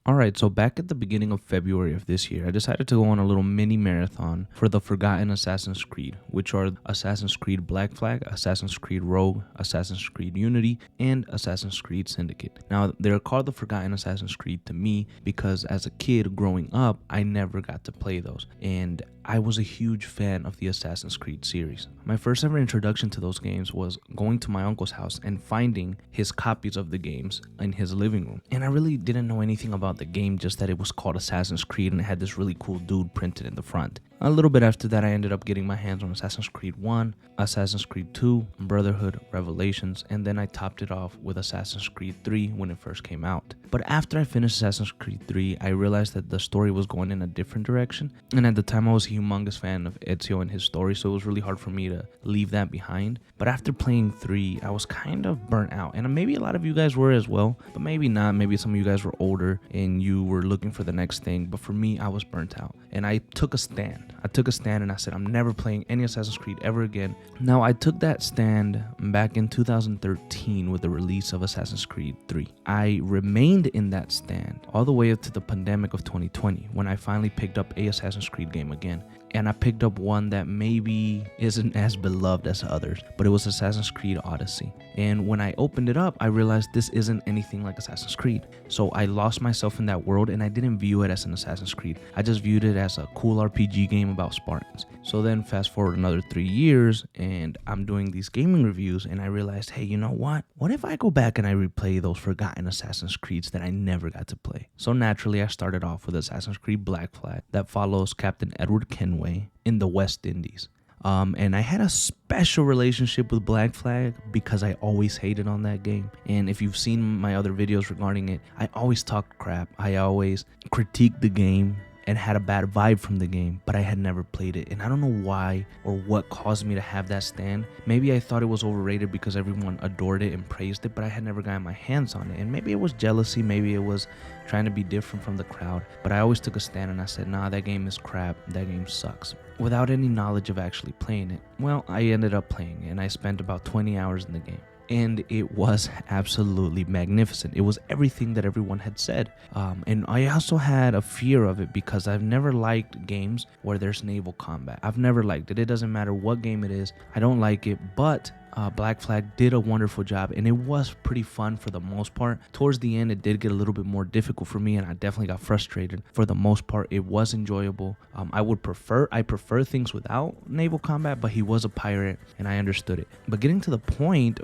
Alright, so back at the beginning of February of this year, I decided to go on a little mini marathon for the Forgotten Assassin's Creed, which are Assassin's Creed Black Flag, Assassin's Creed Rogue, Assassin's Creed Unity, and Assassin's Creed Syndicate. Now, they're called the Forgotten Assassin's Creed to me because as a kid growing up, I never got to play those, and I was a huge fan of the Assassin's Creed series. My first ever introduction to those games was going to my uncle's house and finding his copies of the games in his living room. And I really didn't know anything about the game, just that it was called Assassin's Creed and it had this really cool dude printed in the front. A little bit after that, I ended up getting my hands on Assassin's Creed 1, Assassin's Creed 2, Brotherhood, Revelations, and then I topped it off with Assassin's Creed 3 when it first came out. But after I finished Assassin's Creed 3, I realized that the story was going in a different direction, and at the time I was a humongous fan of Ezio and his story, so it was really hard for me to leave that behind. But after playing 3, I was kind of burnt out, and maybe a lot of you guys were as well, but maybe not. Maybe some of you guys were older and you were looking for the next thing, but for me, I was burnt out, and I took a stand. And I said, I'm never playing any Assassin's Creed ever again. Now, I took that stand back in 2013 with the release of Assassin's Creed 3. I remained in that stand all the way up to the pandemic of 2020 when I finally picked up a Assassin's Creed game again. And I picked up one that maybe isn't as beloved as others, but it was Assassin's Creed Odyssey. And when I opened it up, I realized this isn't anything like Assassin's Creed. So I lost myself in that world and I didn't view it as an Assassin's Creed. I just viewed it as a cool RPG game about Spartans. So then fast forward another 3 years and I'm doing these gaming reviews and I realized, hey, you know what? What if I go back and I replay those forgotten Assassin's Creeds that I never got to play? So naturally, I started off with Assassin's Creed Black Flag that follows Captain Edward Kenway in the West Indies. And I had a special relationship with Black Flag because I always hated on that game. And if you've seen my other videos regarding it, I always talked crap. I always critiqued the game and had a bad vibe from the game, but I had never played it. And I don't know why or what caused me to have that stand. Maybe I thought it was overrated because everyone adored it and praised it, but I had never gotten my hands on it. And maybe it was jealousy, maybe it was trying to be different from the crowd, but I always took a stand and I said, nah, that game is crap, that game sucks, without any knowledge of actually playing it. Well, I ended up playing it and I spent about 20 hours in the game. And it was absolutely magnificent. It was everything that everyone had said. And I also had a fear of it because I've never liked games where there's naval combat. I've never liked it. It doesn't matter what game it is. I don't like it, but Black Flag did a wonderful job and it was pretty fun for the most part. Towards the end, it did get a little bit more difficult for me and I definitely got frustrated. For the most part, it was enjoyable. I prefer things without naval combat, but he was a pirate and I understood it. But getting to the point,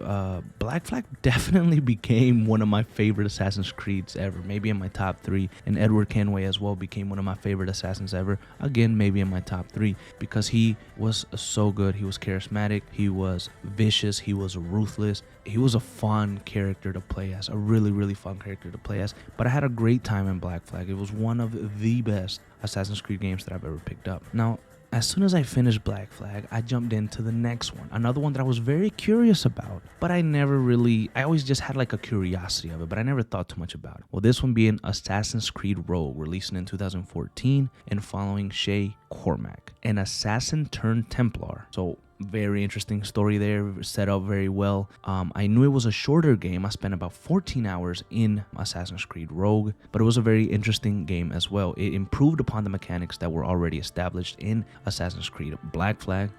Black Flag definitely became one of my favorite Assassin's Creeds ever, maybe in my top 3, and Edward Kenway as well became one of my favorite assassins ever, again maybe in my top 3, because he was so good. He was charismatic, he was vicious, he was ruthless, he was a fun character to play as, a really fun character to play as. But I had a great time in Black Flag. It was one of the best Assassin's Creed games that I've ever picked up. Now, as soon as I finished Black Flag, I jumped into the next one, another one that I was very curious about, but I always just had like a curiosity of it, but I never thought too much about it. Well, this one being Assassin's Creed Rogue, releasing in 2014 and following Shay Cormac, an assassin turned Templar. So very interesting story there, set up very well. I knew it was a shorter game. I spent about 14 hours in Assassin's Creed Rogue, but it was a very interesting game as well. It improved upon the mechanics that were already established in Assassin's Creed Black Flag.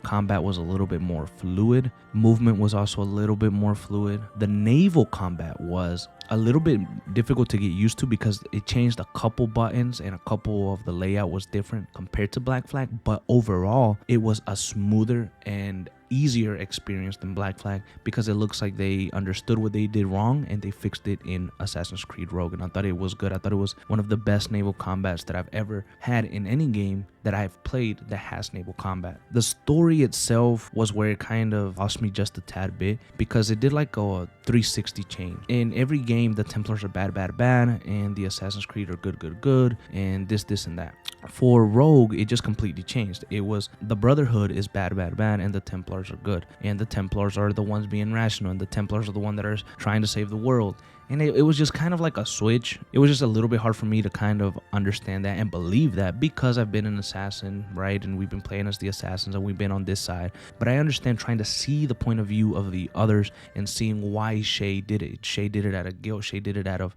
Combat was a little bit more fluid. Movement was also a little bit more fluid. The naval combat was a little bit difficult to get used to because it changed a couple buttons and a couple of the layout was different compared to Black Flag, but overall it was a smoother and easier experience than Black Flag because it looks like they understood what they did wrong and they fixed it in Assassin's Creed Rogue, and I thought it was good. I thought it was one of the best naval combats that I've ever had in any game that I've played that has naval combat. The story itself was where it kind of lost me just a tad bit because it did like a 360 change. In every game, the Templars are bad, and the Assassin's Creed are good, and this and that. For Rogue, it just completely changed. It was the Brotherhood is bad, and the Templars are good, and the Templars are the ones being rational, and the Templars are the ones that are trying to save the world. And it was just kind of like a switch. It was just a little bit hard for me to kind of understand that and believe that, because I've been an assassin, right? And we've been playing as the assassins and we've been on this side. But I understand trying to see the point of view of the others and seeing why Shay did it. Shay did it out of guilt. Shay did it out of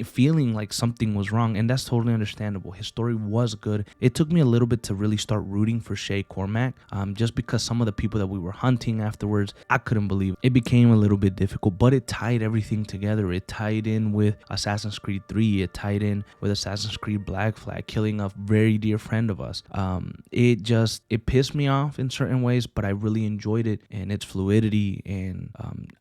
feeling like something was wrong. And that's totally understandable. His story was good. It took me a little bit to really start rooting for Shay Cormac, just because some of the people that we were hunting afterwards, I couldn't believe it. It became a little bit difficult, but it tied everything together. It tied in with Assassin's Creed 3. It tied in with Assassin's Creed Black Flag, killing a very dear friend of us. It pissed me off in certain ways, but I really enjoyed it and its fluidity, and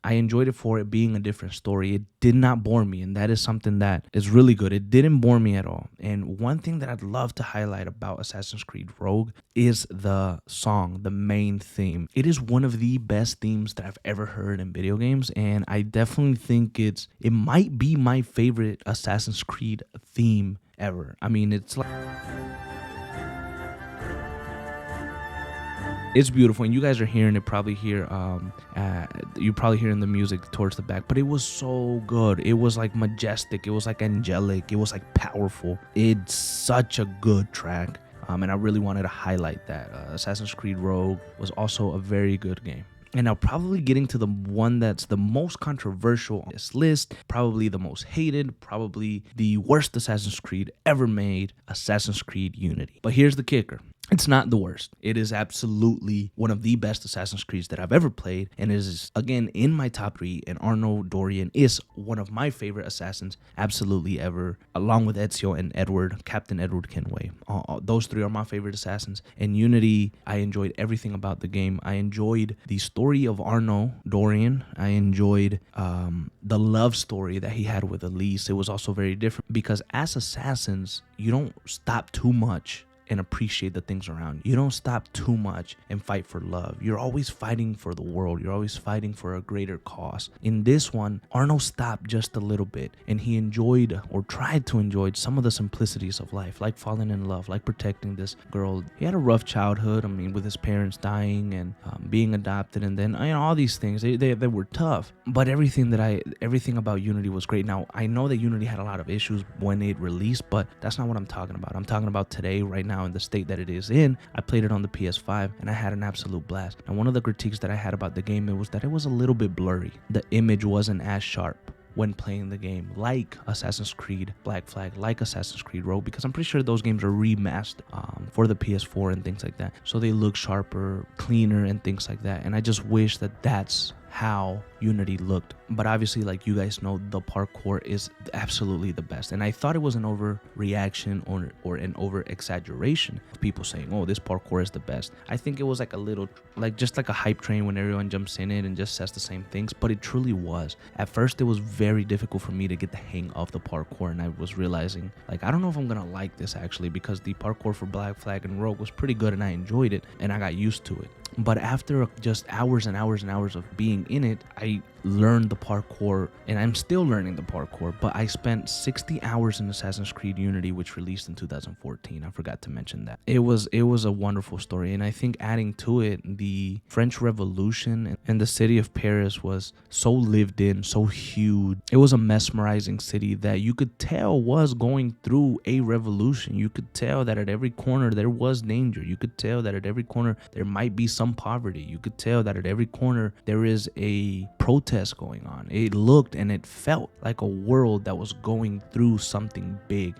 I enjoyed it for it being a different story. It did not bore me, and that is something that is really good. It didn't bore me at all. And one thing that I'd love to highlight about Assassin's Creed Rogue is the song, the main theme. It is one of the best themes that I've ever heard in video games, and I definitely think it might be my favorite Assassin's Creed theme ever. I mean, it's beautiful, and you guys are hearing it probably here. You're probably hearing the music towards the back, but it was so good. It was like majestic. It was like angelic. It was like powerful. It's such a good track, and I really wanted to highlight that. Assassin's Creed Rogue was also a very good game. And now probably getting to the one that's the most controversial on this list, probably the most hated, probably the worst Assassin's Creed ever made, Assassin's Creed Unity. But here's the kicker. It's not the worst. It is absolutely one of the best Assassin's Creeds that I've ever played, and it is, again, in my top 3, and Arno Dorian is one of my favorite assassins absolutely ever, along with Ezio and Edward, Captain Edward Kenway. Those 3 are my favorite assassins. In Unity, I enjoyed everything about the game. I enjoyed the story of Arno Dorian. I enjoyed the love story that he had with Elise. It was also very different, because as assassins, you don't stop too much and appreciate the things around you. You don't stop too much and fight for love. You're always fighting for the world. You're always fighting for a greater cause. In this one, Arno stopped just a little bit, and he enjoyed, or tried to enjoy, some of the simplicities of life, like falling in love, like protecting this girl. He had a rough childhood, with his parents dying and being adopted, and then all these things, they were tough. But everything about Unity was great. Now, I know that Unity had a lot of issues when it released, but that's not what I'm talking about. I'm talking about today, right now, in the state that it is in. I played it on the PS5 and I had an absolute blast. And one of the critiques that I had about the game was that it was a little bit blurry. The image wasn't as sharp when playing the game, like Assassin's Creed Black Flag, like Assassin's Creed Rogue, because I'm pretty sure those games are remastered for the PS4 and things like that. So they look sharper, cleaner, and things like that. And I just wish that that's how Unity looked. But obviously, like you guys know, the parkour is absolutely the best. And I thought it was an overreaction or an over exaggeration of people saying, oh, this parkour is the best. I think it was like a little, just like a hype train when everyone jumps in it and just says the same things, but it truly was. At first, it was very difficult for me to get the hang of the parkour, and I was realizing, I don't know if I'm gonna like this actually, because the parkour for Black Flag and Rogue was pretty good and I enjoyed it and I got used to it. But after just hours and hours and hours of being in it, I learned the parkour, and I'm still learning the parkour, but I spent 60 hours in Assassin's Creed Unity, which released in 2014. I forgot to mention that. It was a wonderful story, and I think adding to it, the French Revolution and the city of Paris was so lived in, so huge. It was a mesmerizing city that you could tell was going through a revolution. You could tell that at every corner there was danger. You could tell that at every corner there might be some poverty. You could tell that at every corner there is a protest going on. It looked and it felt like a world that was going through something big.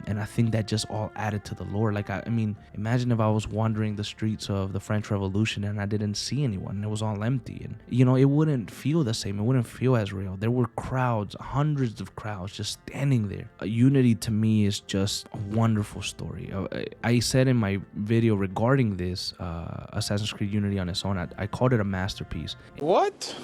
And I think that just all added to the lore. Imagine if I was wandering the streets of the French Revolution and I didn't see anyone and it was all empty, and it wouldn't feel the same. It wouldn't feel as real. There were crowds, hundreds of crowds just standing there. Unity to me is just a wonderful story. I said in my video regarding this Assassin's Creed Unity on its own, I called it a masterpiece. What?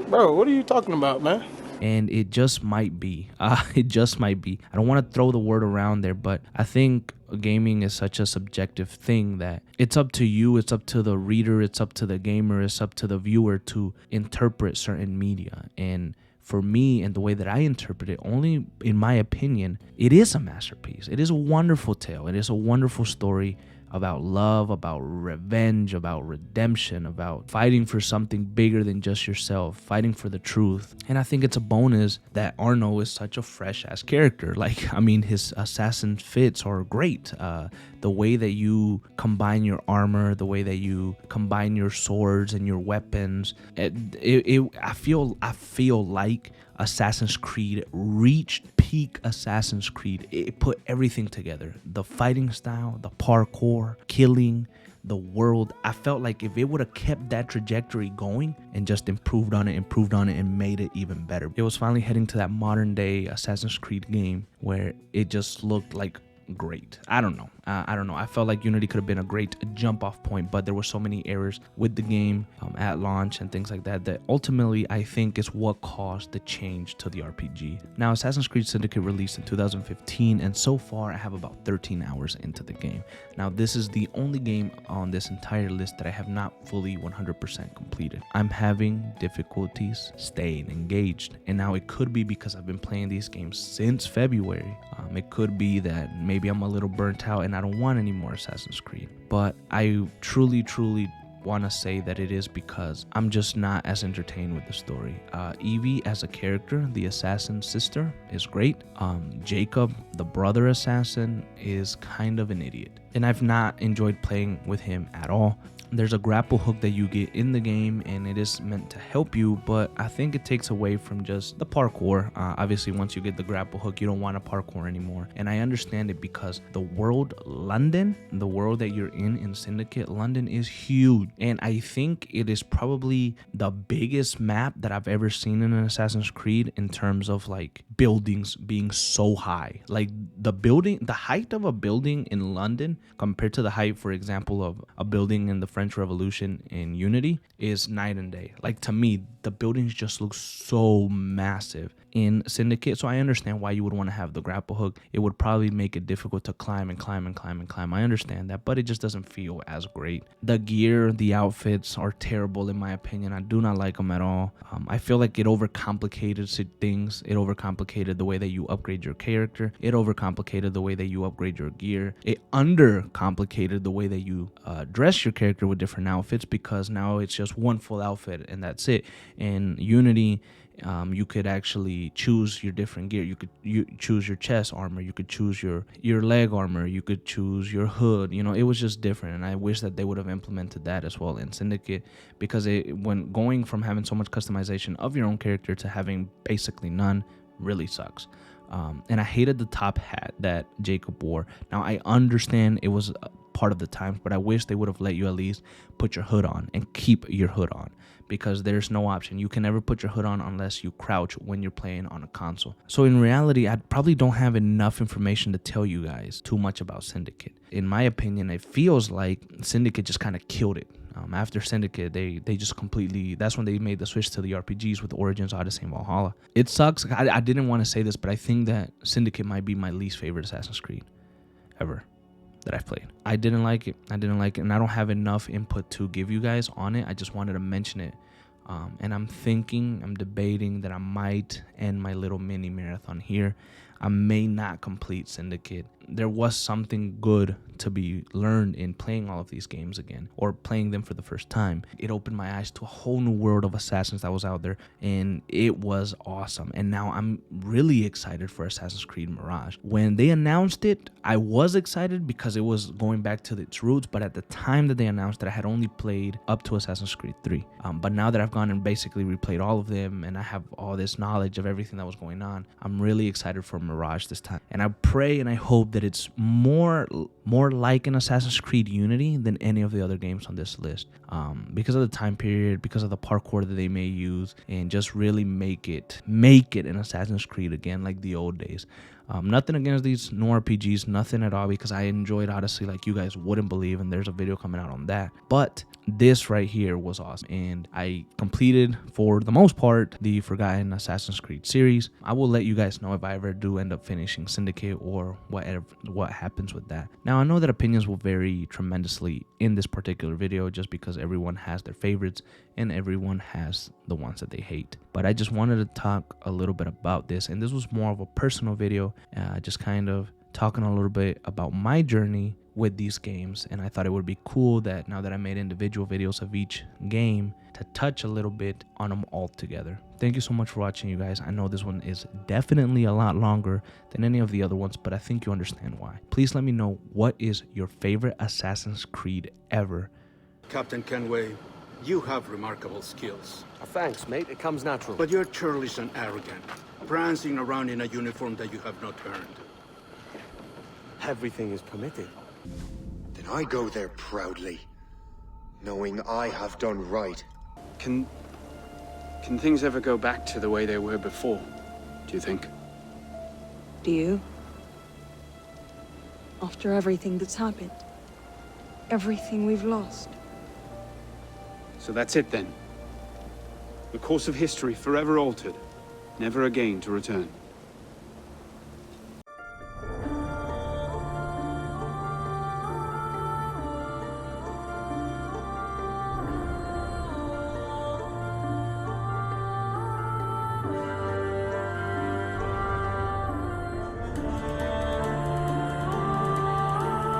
Bro, what are you talking about, man? And it just might be. It just might be. I don't want to throw the word around there, but I think gaming is such a subjective thing that it's up to you, it's up to the reader, it's up to the gamer, it's up to the viewer to interpret certain media. And for me, and the way that I interpret it, only in my opinion, it is a masterpiece. It is a wonderful tale. It is a wonderful story. about love, about revenge, about redemption, about fighting for something bigger than just yourself, fighting for the truth. And I think it's a bonus that Arno is such a fresh ass character. Like, I mean, his assassin fits are great. The way that you combine your armor, the way that you combine your swords and your weapons, I feel like Assassin's Creed reached peak Assassin's Creed. It put everything together: the fighting style, the parkour, killing, the world. I felt like if it would have kept that trajectory going and just improved on it and made it even better, it was finally heading to that modern day Assassin's Creed game where it just looked like great. I don't know. I felt like Unity could have been a great jump off point, but there were so many errors with the game at launch and things like that that ultimately I think is what caused the change to the RPG. Now, Assassin's Creed Syndicate released in 2015, and so far I have about 13 hours into the game. Now, this is the only game on this entire list that I have not fully 100% completed. I'm having difficulties staying engaged, and now it could be because I've been playing these games since February. It could be that maybe I'm a little burnt out and I don't want any more Assassin's Creed. But I truly want to say that it is because I'm just not as entertained with the story. Evie as a character, the assassin sister, is great. Jacob, the brother assassin, is kind of an idiot. And I've not enjoyed playing with him at all. There's a grapple hook that you get in the game, and it is meant to help you, but I think it takes away from just the parkour. Obviously, once you get the grapple hook, you don't want to parkour anymore. And I understand it because the world London, the world that you're in Syndicate, London is huge. And I think it is probably the biggest map that I've ever seen in an Assassin's Creed in terms of like buildings being so high. Like the height of a building in London compared to the height, for example, of a building in the French Revolution in Unity is night and day. Like, to me, the buildings just look so massive in Syndicate. So I understand why you would want to have the grapple hook. It would probably make it difficult to climb. I understand that, but it just doesn't feel as great. The gear, the outfits are terrible in my opinion. I do not like them at all. I feel like it overcomplicated things. It overcomplicated the way that you upgrade your character. It overcomplicated the way that you upgrade your gear. It undercomplicated the way that you dress your character with different outfits, because now it's just one full outfit and that's it. In Unity, you could actually choose your different gear. You choose your chest armor, you could choose your leg armor, you could choose your hood. It was just different, and I wish that they would have implemented that as well in Syndicate, because when going from having so much customization of your own character to having basically none really sucks. And I hated the top hat that Jacob wore. Now, I understand it was part of the times, but I wish they would have let you at least put your hood on and keep your hood on, because there's no option. You can never put your hood on unless you crouch when you're playing on a console. So in reality, I probably don't have enough information to tell you guys too much about Syndicate. In my opinion, it feels like Syndicate just kind of killed it. After Syndicate, they just completely, that's when they made the switch to the RPGs with Origins, Odyssey, and Valhalla. It sucks. I didn't want to say this, but I think that Syndicate might be my least favorite Assassin's Creed ever that I've played. I didn't like it, and I don't have enough input to give you guys on it. I just wanted to mention it. And I'm debating that I might end my little mini marathon here. I may not complete Syndicate. There was something good to be learned in playing all of these games again, or playing them for the first time. It opened my eyes to a whole new world of assassins that was out there, and it was awesome. And now I'm really excited for Assassin's Creed Mirage. When they announced it, I was excited because it was going back to its roots, but at the time that they announced it, I had only played up to Assassin's Creed 3. But now that I've gone and basically replayed all of them, and I have all this knowledge of everything that was going on, I'm really excited for Mirage this time. And I pray and I hope that it's more like an Assassin's Creed Unity than any of the other games on this list, because of the time period, because of the parkour that they may use, and just really make it an Assassin's Creed again like the old days. Nothing against these new RPGs, nothing at all, because I enjoyed Odyssey like you guys wouldn't believe, and there's a video coming out on that. But this right here was awesome, and I completed, for the most part, the Forgotten Assassin's Creed series. I will let you guys know if I ever do end up finishing Syndicate or what happens with that. Now, I know that opinions will vary tremendously in this particular video, just because everyone has their favorites and everyone has the ones that they hate. But I just wanted to talk a little bit about this, and this was more of a personal video, just kind of talking a little bit about my journey with these games, and I thought it would be cool that now that I made individual videos of each game to touch a little bit on them all together. Thank you so much for watching, you guys. I know this one is definitely a lot longer than any of the other ones, but I think you understand why. Please let me know, what is your favorite Assassin's Creed ever? Captain Kenway, you have remarkable skills. Thanks, mate. It comes natural. But you're churlish and arrogant, prancing around in a uniform that you have not earned. Everything is permitted. Then I go there proudly, knowing I have done right. Can things ever go back to the way they were before, do you think? Do you? After everything that's happened? Everything we've lost? So that's it then. The course of history forever altered, never again to return.